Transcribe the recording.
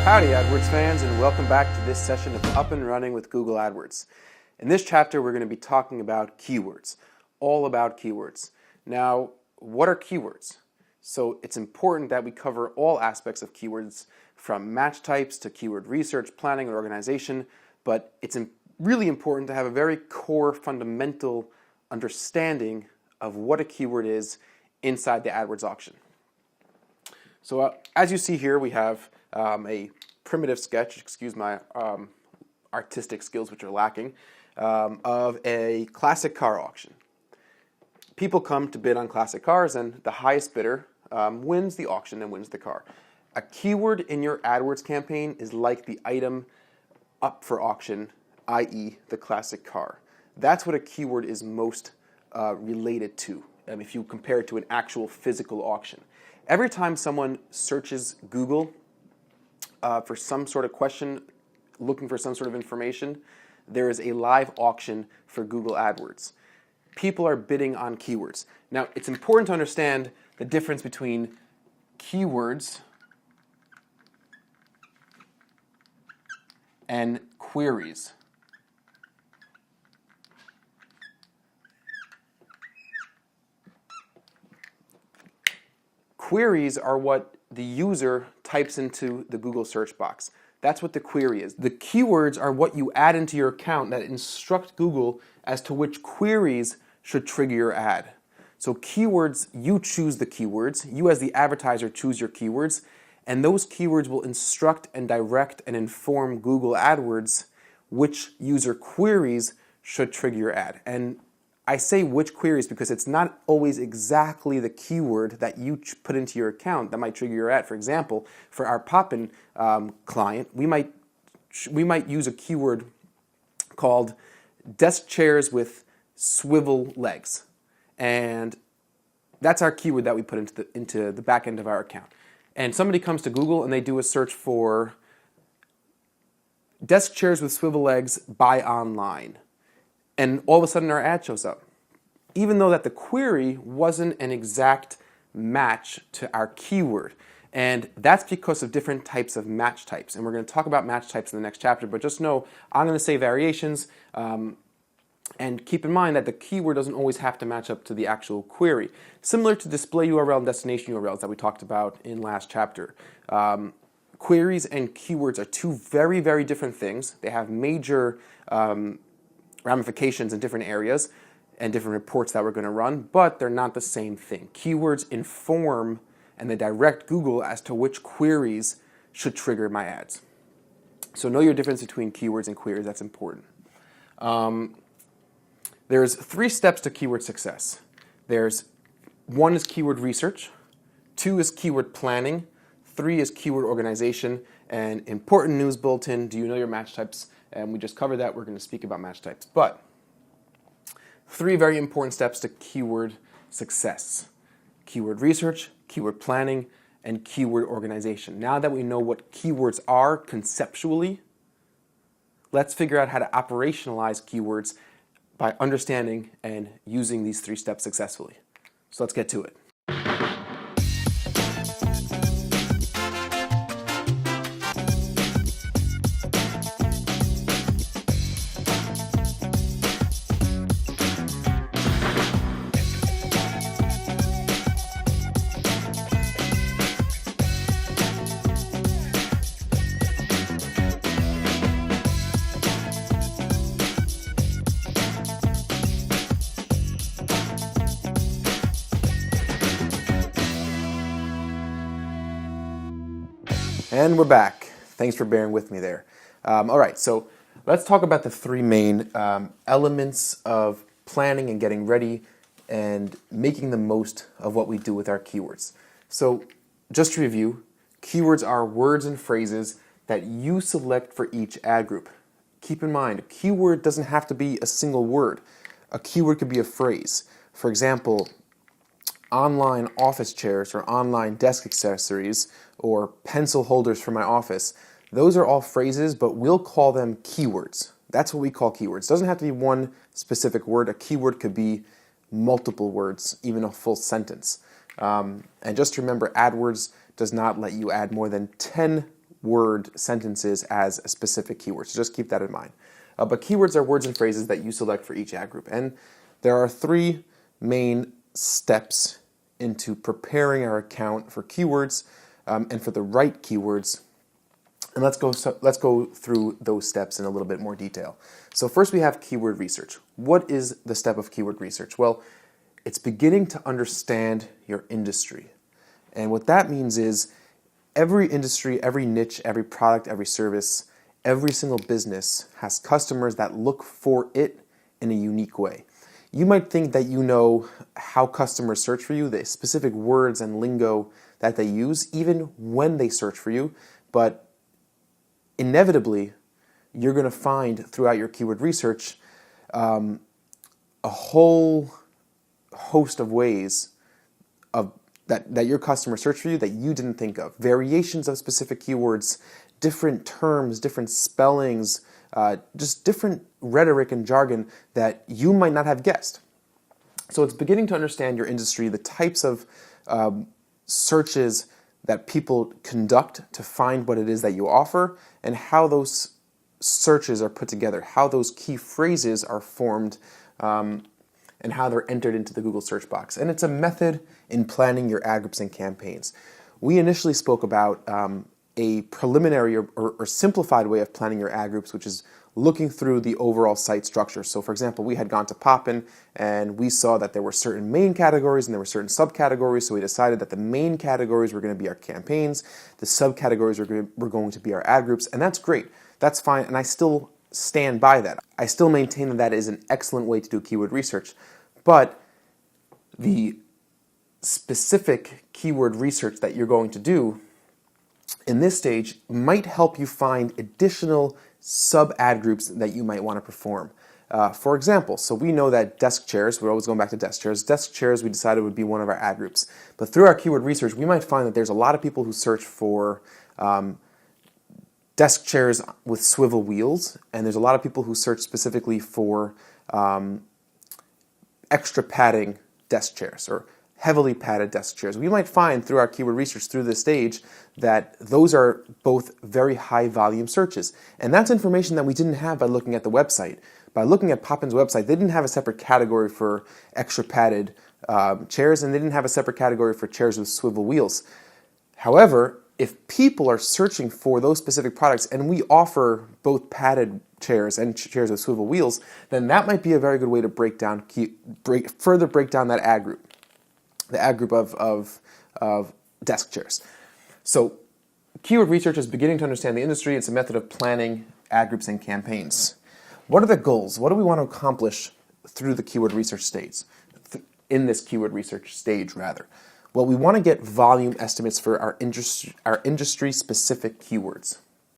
Howdy AdWords fans, and welcome back to this session of Up and Running with Google AdWords. In this chapter we're going to be talking about keywords, all about keywords. Now, what are keywords? So it's important that we cover all aspects of keywords, from match types to keyword research, planning, and organization, but it's really important to have a very core fundamental understanding of what a keyword is inside the AdWords auction. So as you see here, we have a primitive sketch, excuse my artistic skills which are lacking, of a classic car auction. People come to bid on classic cars, and the highest bidder wins the auction and wins the car. A keyword in your AdWords campaign is like the item up for auction, i.e. the classic car. That's what a keyword is most related to, if you compare it to an actual physical auction. Every time someone searches Google for some sort of question, looking for some sort of information, there is a live auction for Google AdWords. People are bidding on keywords. Now, it's important to understand the difference between keywords and queries. Queries are what the user types into the Google search box. That's what the query is. The keywords are what you add into your account that instruct Google as to which queries should trigger your ad. So keywords, you choose the keywords. You as the advertiser choose your keywords, and those keywords will instruct and direct and inform Google AdWords which user queries should trigger your ad. And I say which queries because it's not always exactly the keyword that you put into your account that might trigger your ad. For example, for our Poppin client, we might use a keyword called desk chairs with swivel legs, and that's our keyword that we put into the back end of our account. And somebody comes to Google and they do a search for desk chairs with swivel legs, buy online. And all of a sudden our ad shows up. Even though that the query wasn't an exact match to our keyword. And that's because of different types of match types. And we're going to talk about match types in the next chapter, but just know I'm going to say variations. And keep in mind that the keyword doesn't always have to match up to the actual query. Similar to display URL and destination URLs that we talked about in last chapter. Queries and keywords are two very, very different things. They have major ramifications in different areas and different reports that we're going to run, but they're not the same thing. Keywords inform and they direct Google as to which queries should trigger my ads. So know your difference between keywords and queries. That's important. There's 3 steps to keyword success. One is keyword research, 2 is keyword planning, 3 is keyword organization, and important news bulletin, do you know your match types? And we just covered that. We're going to speak about match types. But 3 very important steps to keyword success: keyword research, keyword planning, and keyword organization. Now that we know what keywords are conceptually, let's figure out how to operationalize keywords by understanding and using these 3 steps successfully. So let's get to it. And we're back. Thanks for bearing with me there. All right, so let's talk about the 3 main elements of planning and getting ready and making the most of what we do with our keywords. So just to review, keywords are words and phrases that you select for each ad group. Keep in mind, a keyword doesn't have to be a single word. A keyword could be a phrase. For example, online office chairs or online desk accessories or pencil holders for my office. Those are all phrases, but we'll call them keywords. That's what we call keywords. It doesn't have to be one specific word. A keyword could be multiple words, even a full sentence. And just remember, AdWords does not let you add more than 10 word sentences as a specific keyword. So just keep that in mind. But keywords are words and phrases that you select for each ad group. And there are three main steps into preparing our account for keywords and for the right keywords. And let's go through those steps in a little bit more detail. So first we have keyword research. What is the step of keyword research? Well, it's beginning to understand your industry. And what that means is every industry, every niche, every product, every service, every single business has customers that look for it in a unique way. You might think that you know how customers search for you, the specific words and lingo that they use, even when they search for you, but inevitably, you're going to find throughout your keyword research a whole host of ways that your customers search for you that you didn't think of. Variations of specific keywords, different terms, different spellings, just different rhetoric and jargon that you might not have guessed. So it's beginning to understand your industry, the types of searches that people conduct to find what it is that you offer, and how those searches are put together, how those key phrases are formed, and how they're entered into the Google search box. And it's a method in planning your ad groups and campaigns. We initially spoke about a preliminary or simplified way of planning your ad groups, which is looking through the overall site structure. So for example, we had gone to Poppin and we saw that there were certain main categories and there were certain subcategories, so we decided that the main categories were going to be our campaigns, the subcategories were going to be our ad groups, and that's great. That's fine, and I still stand by that. I still maintain that that is an excellent way to do keyword research, but the specific keyword research that you're going to do in this stage might help you find additional sub-ad groups that you might want to perform. For example, so we know that desk chairs, we're always going back to desk chairs. Desk chairs we decided would be one of our ad groups. But through our keyword research, we might find that there's a lot of people who search for desk chairs with swivel wheels, and there's a lot of people who search specifically for extra padding desk chairs or heavily padded desk chairs. We might find through our keyword research through this stage that those are both very high volume searches. And that's information that we didn't have by looking at the website. By looking at Poppin's website, they didn't have a separate category for extra padded chairs, and they didn't have a separate category for chairs with swivel wheels. However, if people are searching for those specific products and we offer both padded chairs and chairs with swivel wheels, then that might be a very good way to further break down that ad group. The ad group of desk chairs. So keyword research is beginning to understand the industry. It's a method of planning ad groups and campaigns. What are the goals? What do we want to accomplish through the keyword research stage? In this keyword research stage, rather. Well, we want to get volume estimates for our industry-specific keywords.